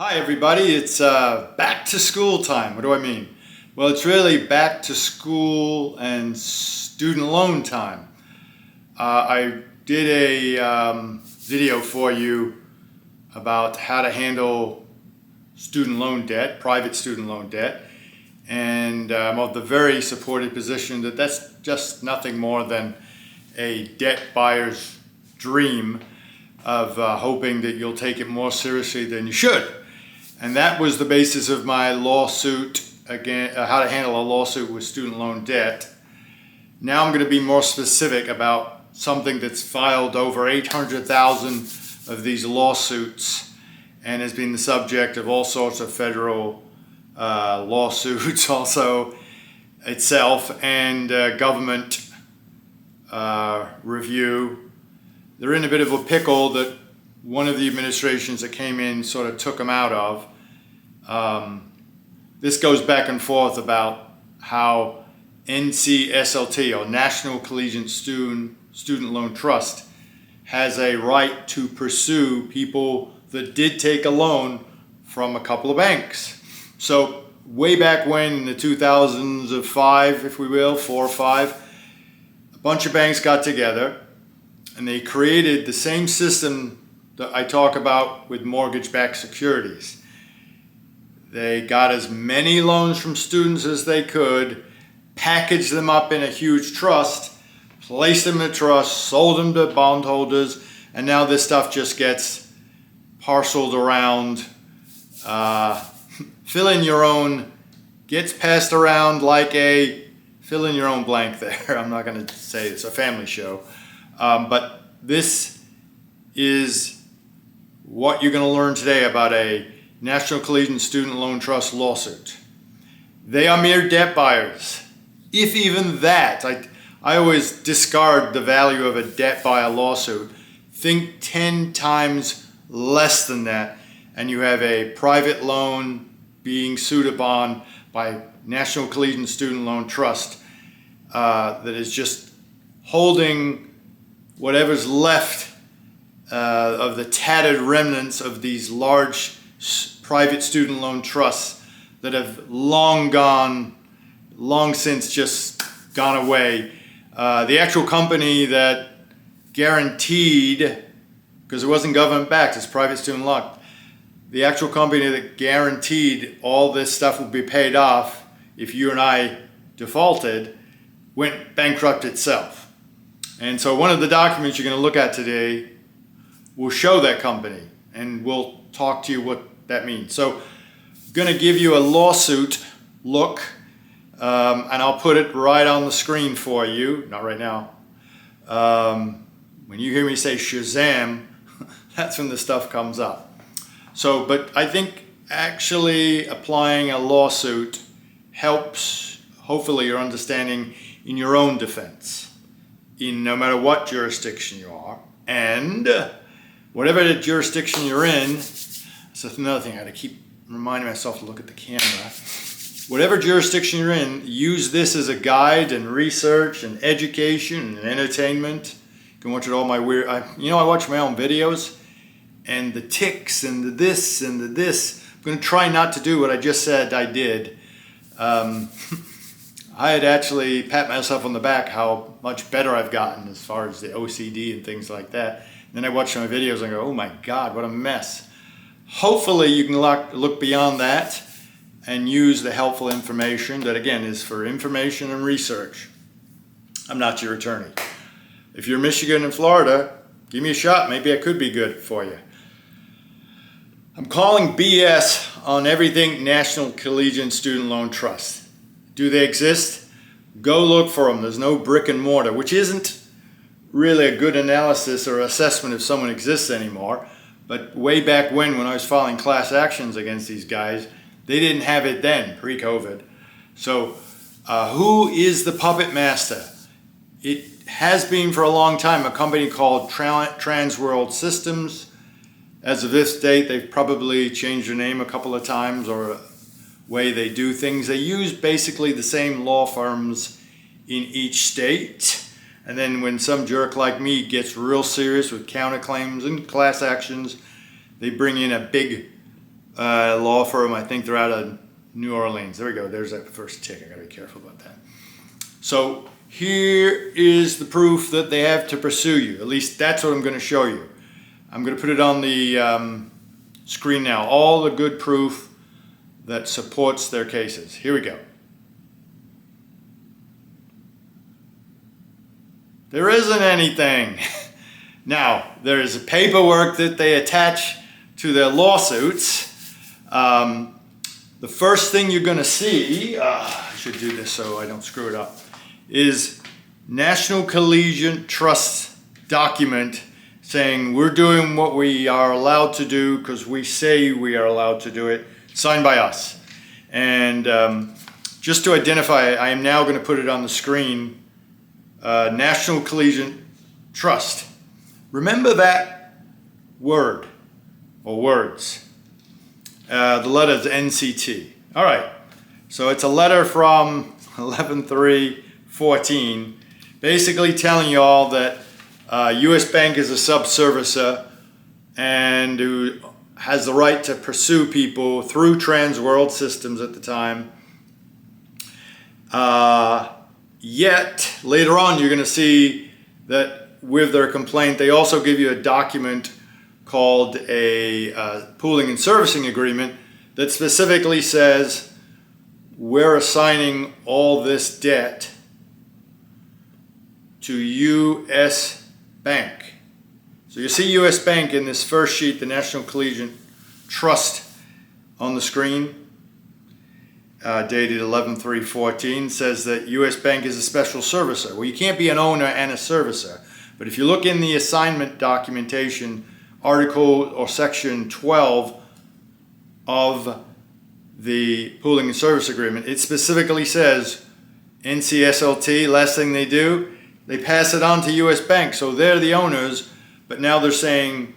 Hi everybody, it's back to school time. What do I mean? Well, it's really back to school and student loan time. I did a video for you about how to handle student loan debt, private student loan debt, and I'm of the very supported position that that's just nothing more than a debt buyer's dream of hoping that you'll take it more seriously than you should. And that was the basis of my lawsuit, again, how to handle a lawsuit with student loan debt. Now I'm going to be more specific about something that's filed over 800,000 of these lawsuits and has been the subject of all sorts of federal lawsuits also itself and government review. They're in a bit of a pickle that one of the administrations that came in sort of took them out of. This goes back and forth about how NCSLT, or National Collegiate Student Loan Trust, has a right to pursue people that did take a loan from a couple of banks. So way back when, in the 2005, if we will, 4 or 5, a bunch of banks got together and they created the same system that I talk about with mortgage-backed securities. They got as many loans from students as they could, packaged them up in a huge trust, placed them in a trust, sold them to bondholders, and now this stuff just gets parceled around. Gets passed around like a fill in your own blank there. I'm not going to say it's a family show. But this is what you're going to learn today about a National Collegiate Student Loan Trust lawsuit. They are mere debt buyers. If even that, I always discard the value of a debt buyer lawsuit. Think 10 times less than that, and you have a private loan being sued upon by National Collegiate Student Loan Trust that is just holding whatever's left of the tattered remnants of these large private student loan trusts that have long since just gone away. The actual company that guaranteed, because it wasn't government backed, it's private student loan, the actual company that guaranteed all this stuff would be paid off if you and I defaulted, went bankrupt itself. And so one of the documents you're going to look at today will show that company, and we'll talk to you what that means. So I'm going to give you a lawsuit look, and I'll put it right on the screen for you. Not right now. When you hear me say Shazam, that's when the stuff comes up. So, but I think actually applying a lawsuit helps, hopefully, your understanding in your own defense, in no matter what jurisdiction you are, and whatever the jurisdiction you're in. So that's another thing, I gotta keep reminding myself to look at the camera. Whatever jurisdiction you're in, use this as a guide and research and education and entertainment. You can watch it all my weird, I watch my own videos and the ticks and the this and the this. I'm gonna try not to do what I just said I did. I had actually pat myself on the back how much better I've gotten as far as the OCD and things like that. Then I watch my videos and go, oh my God, what a mess. Hopefully you can look beyond that and use the helpful information that, again, is for information and research. I'm not your attorney. If you're Michigan and Florida, give me a shot. Maybe I could be good for you. I'm calling BS on everything National Collegiate Student Loan Trust. Do they exist? Go look for them. There's no brick and mortar, which isn't really a good analysis or assessment if someone exists anymore. But way back when I was filing class actions against these guys, they didn't have it then, pre-COVID. So who is the puppet master? It has been for a long time a company called Transworld Systems. As of this date, they've probably changed their name a couple of times, or a way they do things. They use basically the same law firms in each state. And then when some jerk like me gets real serious with counterclaims and class actions, they bring in a big law firm. I think they're out of New Orleans. There we go. There's that first tick. I gotta be careful about that. So here is the proof that they have to pursue you. At least that's what I'm going to show you. I'm going to put it on the screen now. All the good proof that supports their cases. Here we go. There isn't anything. Now, there is paperwork that they attach to their lawsuits. The first thing you're going to see, I should do this so I don't screw it up, is National Collegiate Trust document saying we're doing what we are allowed to do because we say we are allowed to do it, signed by us. And just to identify it, I am now going to put it on the screen. National Collegiate Trust. Remember that word or words. The letter is NCT. All right, so it's a letter from 11/3/14, basically telling you all that U.S. Bank is a sub-servicer and who has the right to pursue people through Trans World Systems at the time. Yet, later on, you're going to see that with their complaint, they also give you a document called a pooling and servicing agreement that specifically says we're assigning all this debt to U.S. Bank. So you see U.S. Bank in this first sheet, the National Collegiate Trust on the screen, dated 11/3/14, says that U.S. Bank is a special servicer. Well, you can't be an owner and a servicer. But if you look in the assignment documentation, Article or Section 12 of the Pooling and Service Agreement, it specifically says NCSLT, last thing they do, they pass it on to U.S. Bank. So they're the owners, but now they're saying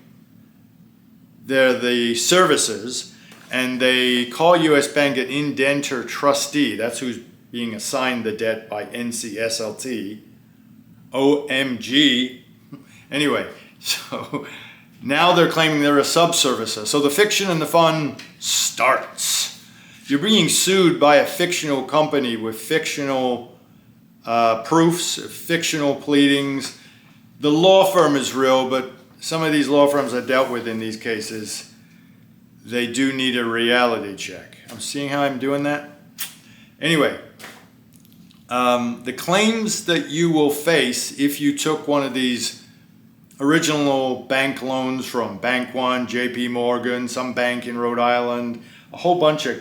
they're the servicers, and they call U.S. Bank an indenture trustee. That's who's being assigned the debt by NCSLT. OMG. Anyway, so now they're claiming they're a subservicer. So the fiction and the fun starts. You're being sued by a fictional company with fictional proofs, fictional pleadings. The law firm is real, but some of these law firms I dealt with in these cases, they do need a reality check. I'm seeing how I'm doing that. Anyway, the claims that you will face if you took one of these original bank loans from Bank One, JP Morgan, some bank in Rhode Island, a whole bunch of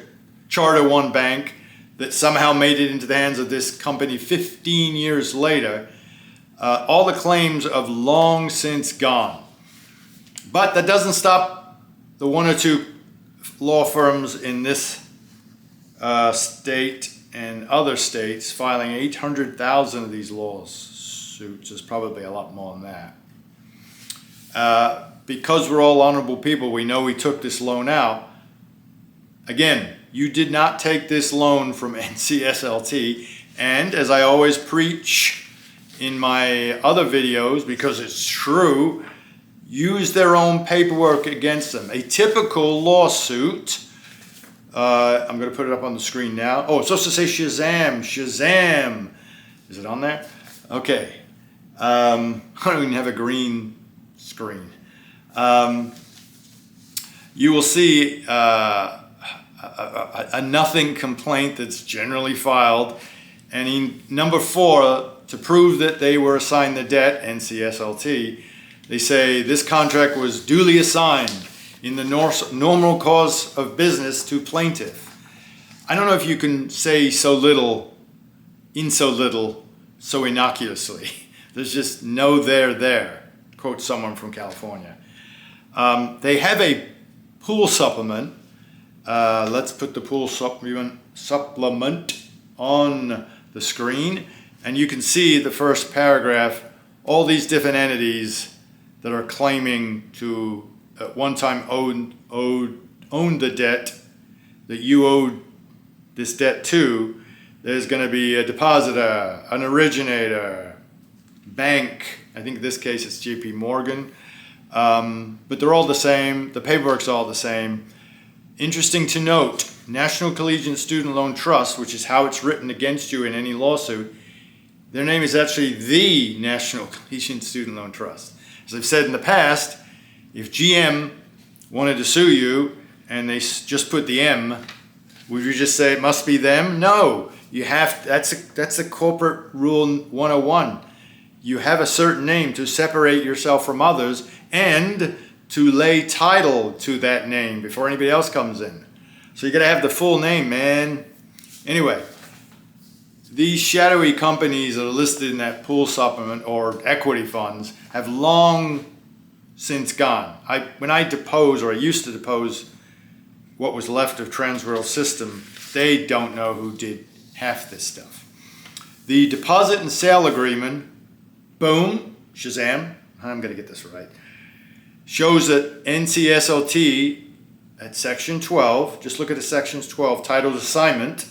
Charter One Bank that somehow made it into the hands of this company 15 years later, all the claims have long since gone. But that doesn't stop the one or two law firms in this state and other states filing 800,000 of these lawsuits. There's probably a lot more than that. Because we're all honorable people, we know we took this loan out. Again, you did not take this loan from NCSLT, and as I always preach in my other videos, because it's true, use their own paperwork against them. A typical lawsuit, I'm going to put it up on the screen now. Oh, it's supposed to say Shazam. Shazam. Is it on there? Okay. I don't even have a green screen. You will see a nothing complaint that's generally filed. And in number 4, to prove that they were assigned the debt, NCSLT, they say this contract was duly assigned in the normal course of business to plaintiff. I don't know if you can say so little, in so little, so innocuously. There's just no there. Quote someone from California. They have a pool supplement. Let's put the pool supplement on the screen, and you can see the first paragraph, all these different entities that are claiming to at one time own the debt that you owed this debt to. There's going to be a depositor, an originator, bank. I think in this case it's JP Morgan. But they're all the same. The paperwork's all the same. Interesting to note, National Collegiate Student Loan Trust, which is how it's written against you in any lawsuit, their name is actually the National Collegiate Student Loan Trust. As I've said in the past, if GM wanted to sue you and they just put the M, would you just say it must be them? No, you have. That's a corporate rule 101. You have a certain name to separate yourself from others and to lay title to that name before anybody else comes in. So you got to have the full name, man. Anyway, these shadowy companies that are listed in that pool supplement or equity funds have long since gone. When I depose, or I used to depose what was left of Transworld System, they don't know who did half this stuff. The deposit and sale agreement, boom, Shazam, I'm going to get this right, shows that NCSLT at section 12, just look at the sections 12, titled assignment,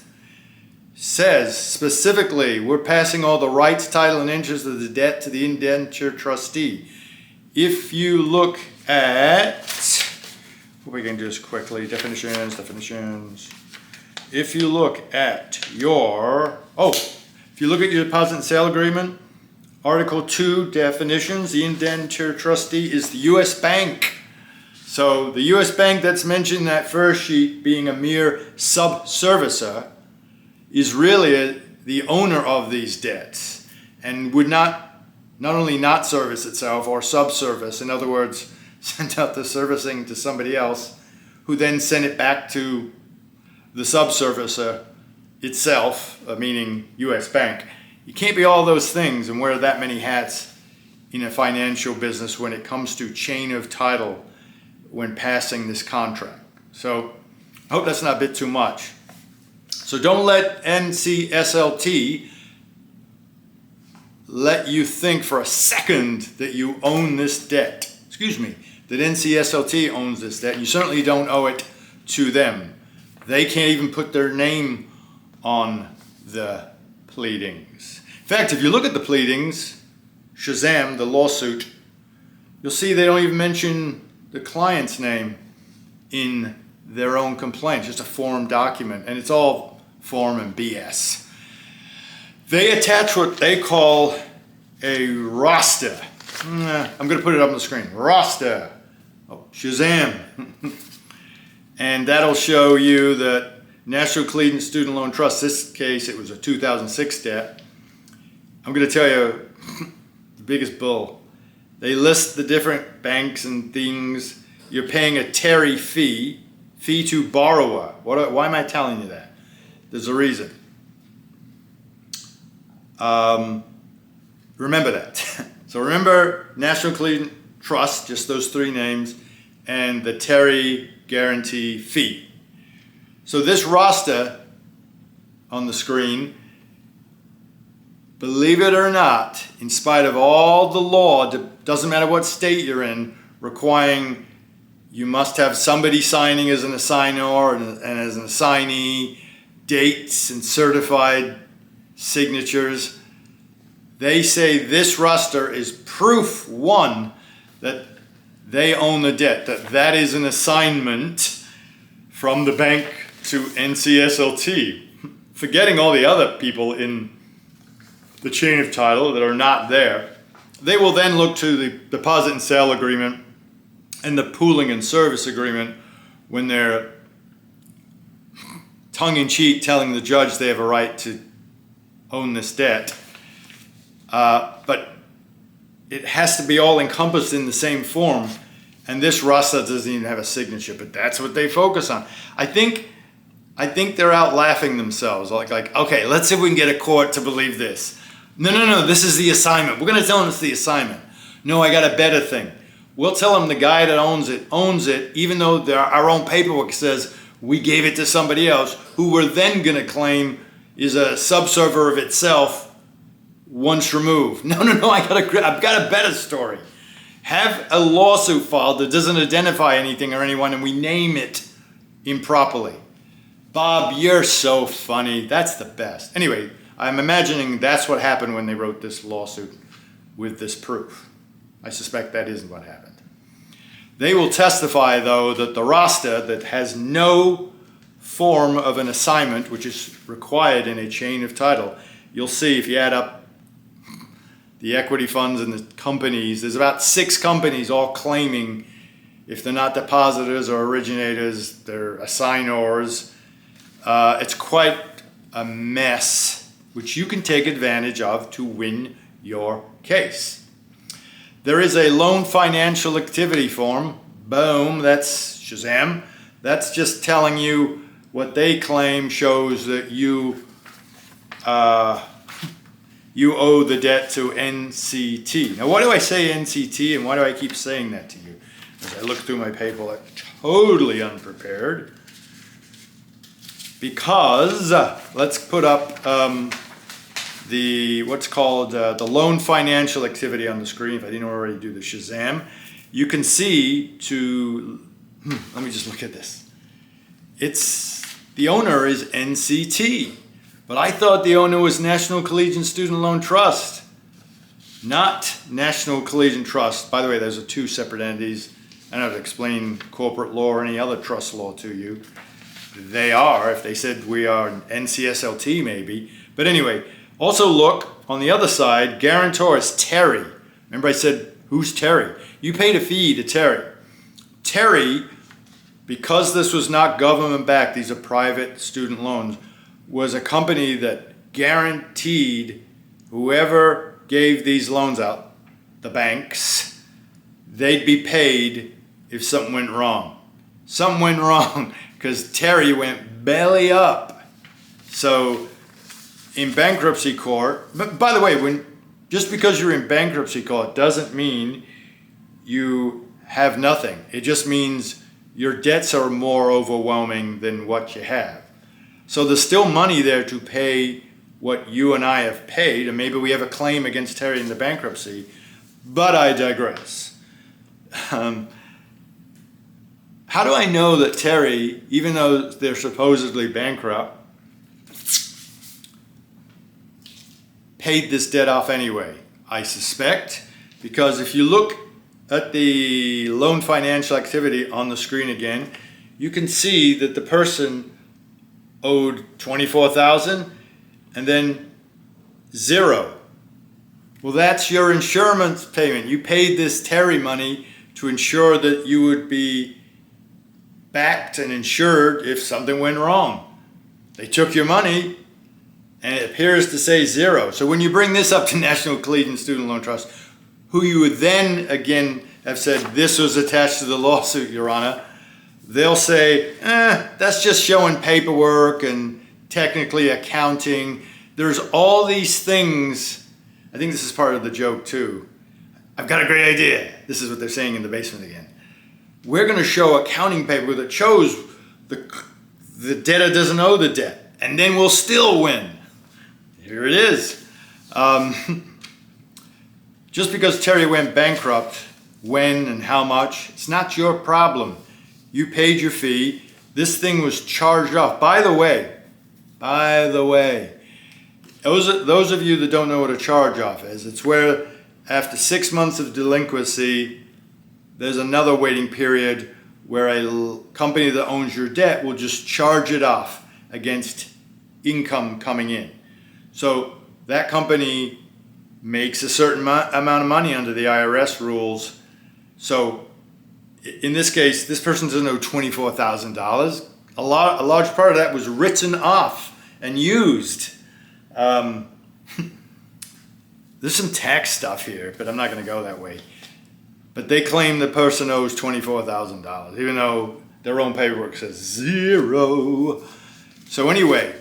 says specifically, we're passing all the rights, title, and interest of the debt to the indenture trustee. If you look at, we can do this quickly, definitions. If you look at your, if you look at your deposit and sale agreement, Article 2, definitions, the indenture trustee is the U.S. Bank. So the U.S. Bank that's mentioned in that first sheet, being a mere sub-servicer, is really the owner of these debts and would not only not service itself or subservice, in other words, send out the servicing to somebody else who then send it back to the subservicer itself, meaning U.S. Bank. You can't be all those things and wear that many hats in a financial business when it comes to chain of title when passing this contract. So I hope that's not a bit too much. So don't let NCSLT let you think for a second that you own this debt. That NCSLT owns this debt. You certainly don't owe it to them. They can't even put their name on the pleadings. In fact, if you look at the pleadings, Shazam, the lawsuit, you'll see they don't even mention the client's name in their own complaint, just a form document, and it's all form and BS. They attach what they call a roster. I'm going to put it up on the screen. Roster. Shazam. And that'll show you that National Collegiate Student Loan Trust, this case, it was a 2006 debt. I'm going to tell you the biggest bull. They list the different banks and things. You're paying a Terry fee to borrower. Why am I telling you that? There's a reason. Remember that. So remember National Collegiate Trust, just those three names, and the Terry guarantee fee. So this roster on the screen, believe it or not, in spite of all the law, doesn't matter what state you're in, requiring you must have somebody signing as an assignor and as an assignee, dates and certified signatures. They say this roster is proof, one, that they own the debt, that is an assignment from the bank to NCSLT. Forgetting all the other people in the chain of title that are not there, they will then look to the deposit and sale agreement and the pooling and service agreement when they're tongue-in-cheek telling the judge they have a right to own this debt. But it has to be all encompassed in the same form, and this roster doesn't even have a signature, but that's what they focus on. I think they're out laughing themselves, like, okay, let's see if we can get a court to believe this. No, this is the assignment. We're going to tell them it's the assignment. No, I got a better thing. We'll tell them the guy that owns it, even though our own paperwork says we gave it to somebody else, who we're then going to claim is a subserver of itself once removed. No, I've got a better story. Have a lawsuit filed that doesn't identify anything or anyone, and we name it improperly. Bob, you're so funny. That's the best. Anyway, I'm imagining that's what happened when they wrote this lawsuit with this proof. I suspect that isn't what happened. They will testify, though, that the roster that has no form of an assignment, which is required in a chain of title, you'll see if you add up the equity funds and the companies, there's about 6 companies all claiming, if they're not depositors or originators, they're assignors. It's quite a mess, which you can take advantage of to win your case. There is a loan financial activity form. Boom, that's Shazam. That's just telling you what they claim shows that you owe the debt to NCT. Now, why do I say NCT, and why do I keep saying that to you? As I look through my paper, totally unprepared. Because, let's put up what's called the loan financial activity on the screen. If I didn't already do the Shazam, you can see let me just look at this. The owner is NCT, but I thought the owner was National Collegiate Student Loan Trust, not National Collegiate Trust. By the way, those are 2 separate entities. I don't have to explain corporate law or any other trust law to you. They are, if they said we are NCSLT maybe. But anyway, also look on the other side, guarantor is Terry. Remember I said, who's Terry? You paid a fee to Terry. Terry, because this was not government backed, these are private student loans, was a company that guaranteed whoever gave these loans out, the banks, they'd be paid if something went wrong. Something went wrong because Terry went belly up. So in bankruptcy court, but by the way, just because you're in bankruptcy court doesn't mean you have nothing. It just means your debts are more overwhelming than what you have. So there's still money there to pay what you and I have paid, and maybe we have a claim against Terry in the bankruptcy, but I digress. How do I know that Terry, even though they're supposedly bankrupt, paid this debt off anyway? I suspect because if you look at the loan financial activity on the screen again, you can see that the person owed $24,000 and then 0. Well, that's your insurance payment. You paid this Terry money to ensure that you would be backed and insured if something went wrong. They took your money and it appears to say 0. So when you bring this up to National Collegiate Student Loan Trust, who you would then again have said this was attached to the lawsuit, Your Honor, they'll say, that's just showing paperwork and technically accounting. There's all these things. I think this is part of the joke too. I've got a great idea. This is what they're saying in the basement again. We're going to show accounting paper that shows the debtor doesn't owe the debt, and then we'll still win. Here it is. Just because Terry went bankrupt, when and how much, it's not your problem. You paid your fee. This thing was charged off. By the way, those of you that don't know what a charge off is, it's where after 6 months of delinquency, there's another waiting period where a company that owns your debt will just charge it off against income coming in. So that company makes a certain amount of money under the IRS rules. So in this case, this person doesn't owe $24,000. A large part of that was written off and used. There's some tax stuff here, but I'm not going to go that way. But they claim the person owes $24,000, even though their own paperwork says 0. So anyway,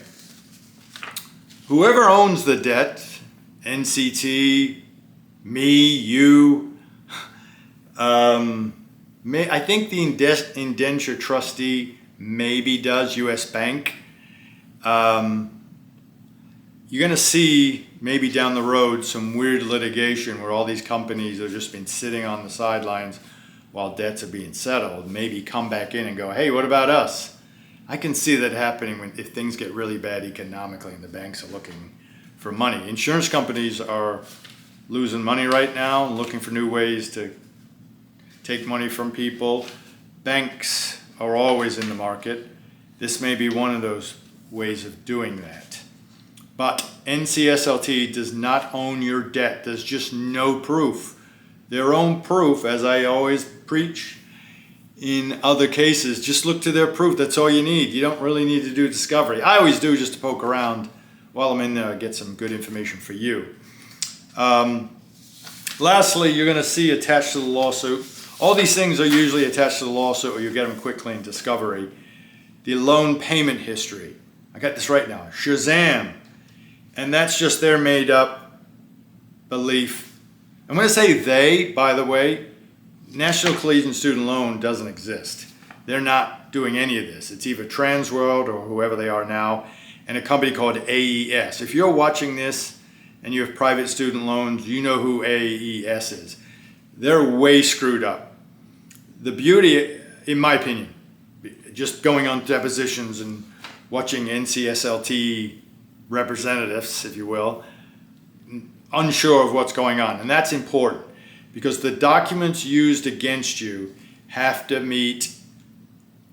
whoever owns the debt, NCT, me, you, I think the indenture trustee maybe does, U.S. Bank. You're going to see maybe down the road some weird litigation where all these companies have just been sitting on the sidelines while debts are being settled, maybe come back in and go, hey, what about us? I can see that happening if things get really bad economically and the banks are looking for money. Insurance companies are losing money right now and looking for new ways to take money from people. Banks are always in the market. This may be one of those ways of doing that. But NCSLT does not own your debt. There's just no proof. Their own proof, as I always preach in other cases, just look to their proof. That's all you need. You don't really need to do discovery. I always do, just to poke around while I'm in there, get some good information for you. Lastly, you're going to see attached to the lawsuit, all these things are usually attached to the lawsuit, or you get them quickly in discovery. The loan payment history. I got this right now. Shazam. And that's just their made up belief. I'm going to say they, by the way. National Collegiate Student Loan doesn't exist. They're not doing any of this. It's either Transworld or whoever they are now, and a company called AES. If you're watching this and you have private student loans, you know who AES is. They're way screwed up. The beauty, in my opinion, just going on depositions and watching NCSLT representatives, if you will, unsure of what's going on. And that's important because the documents used against you have to meet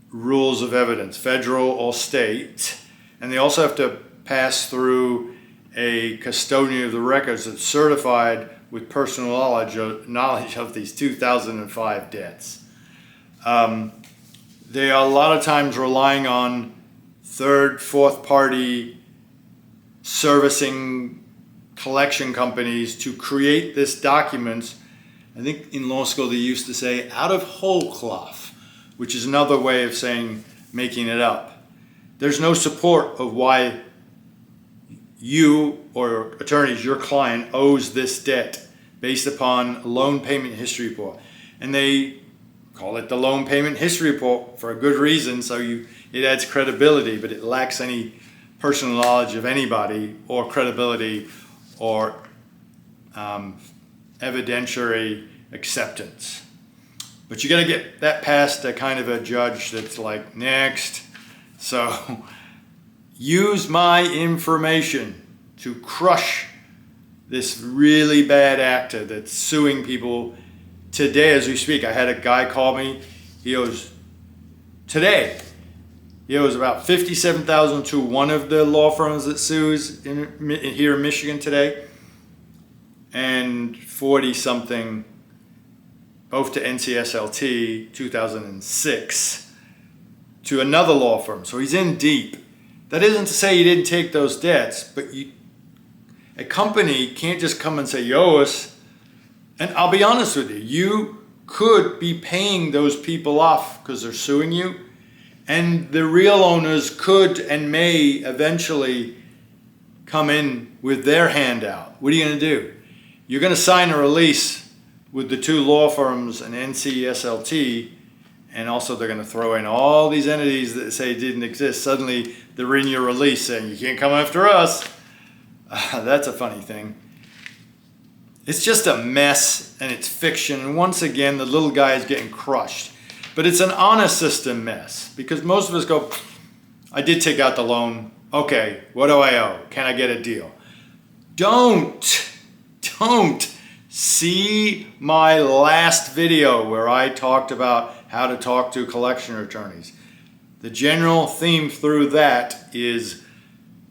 rules of evidence, federal or state, and they also have to pass through a custodian of the records that's certified with personal knowledge of these 2005 debts. They are a lot of times relying on third, fourth party servicing collection companies to create this documents. I think in law school they used to say out of whole cloth, which is another way of saying making it up. There's no support of why you or attorneys, your client, owes this debt based upon a loan payment history report. And they call it the loan payment history report for a good reason, so it adds credibility, but it lacks any personal knowledge of anybody or credibility or evidentiary acceptance. But you got to get that past a kind of a judge that's like, next. So use my information to crush this really bad actor that's suing people today as we speak. I had a guy call me. He owes about $57,000 to one of the law firms that sues here in Michigan today, and 40 something both to NCSLT 2006 to another law firm. So he's in deep. That isn't to say you didn't take those debts, but a company can't just come and say you owe us. And I'll be honest with you, you could be paying those people off because they're suing you, and the real owners could and may eventually come in with their handout. What are you going to do? You're going to sign a release with the two law firms and NCSLT, and also they're going to throw in all these entities that say didn't exist. Suddenly they're in your release saying, you can't come after us. That's a funny thing. It's just a mess, and it's fiction. And once again, the little guy is getting crushed. But it's an honor system mess, because most of us go, I did take out the loan. Okay, what do I owe? Can I get a deal? Don't see my last video where I talked about how to talk to collection attorneys. The general theme through that is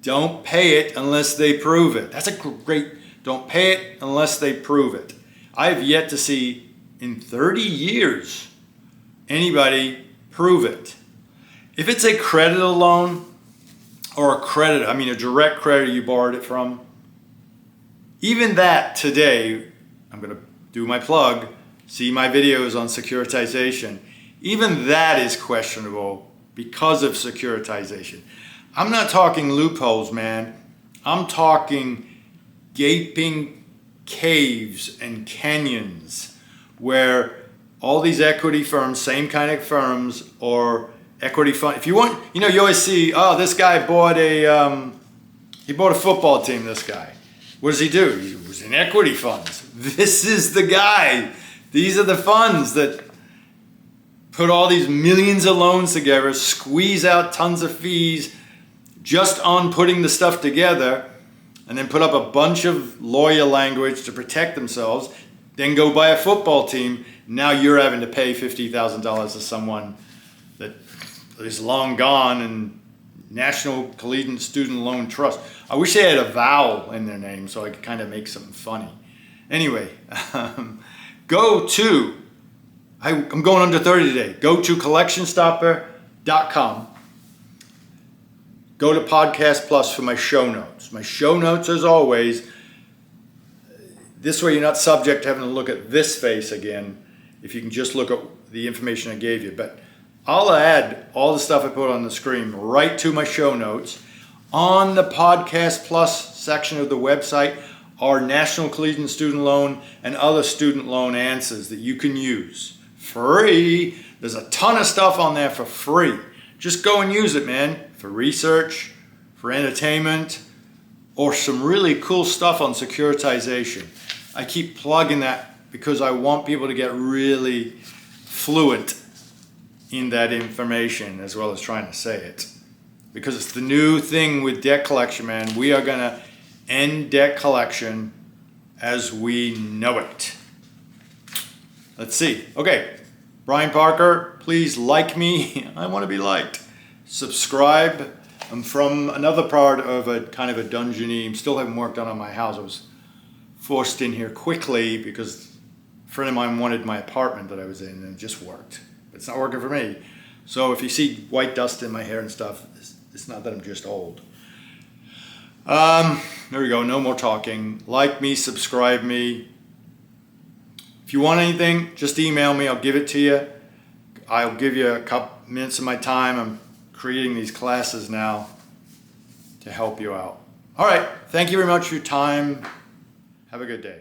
don't pay it unless they prove it. That's a great, don't pay it unless they prove it. I've yet to see in 30 years anybody prove it. If it's a creditor loan or a direct creditor you borrowed it from, even that today, I'm going to do my plug, see my videos on securitization. Even that is questionable because of securitization. I'm not talking loopholes, man. I'm talking gaping caves and canyons where all these equity firms, same kind of firms, or equity fund. If you want, you always see, oh, this guy bought he bought a football team, this guy. What does he do? He was in equity funds. This is the guy. These are the funds that put all these millions of loans together, squeeze out tons of fees just on putting the stuff together, and then put up a bunch of lawyer language to protect themselves, then go buy a football team, Now you're having to pay $50,000 to someone that is long gone, and National Collegiate Student Loan Trust. I wish they had a vowel in their name so I could kind of make something funny. Anyway, go to, I'm going under 30 today. Go to collectionstopper.com. Go to Podcast Plus for my show notes. My show notes, as always, this way you're not subject to having to look at this face again if you can just look at the information I gave you. But I'll add all the stuff I put on the screen right to my show notes. On the Podcast Plus section of the website are National Collegiate Student Loan and other student loan answers that you can use. Free. There's a ton of stuff on there for free. Just go and use it, man, for research, for entertainment, or some really cool stuff on securitization. I keep plugging that because I want people to get really fluent in that information as well as trying to say it. Because it's the new thing with debt collection, man. We are going to end debt collection as we know it. Let's see. Okay, Brian Parker, please like me. I want to be liked. Subscribe. I'm from another part of a kind of a dungeony. Still haven't worked on my house. I was forced in here quickly because a friend of mine wanted my apartment that I was in, and it just worked. But it's not working for me. So if you see white dust in my hair and stuff, it's not that I'm just old. There we go. No more talking. Like me, subscribe me. If you want anything, just email me. I'll give it to you. I'll give you a couple minutes of my time. I'm creating these classes now to help you out. All right. Thank you very much for your time. Have a good day.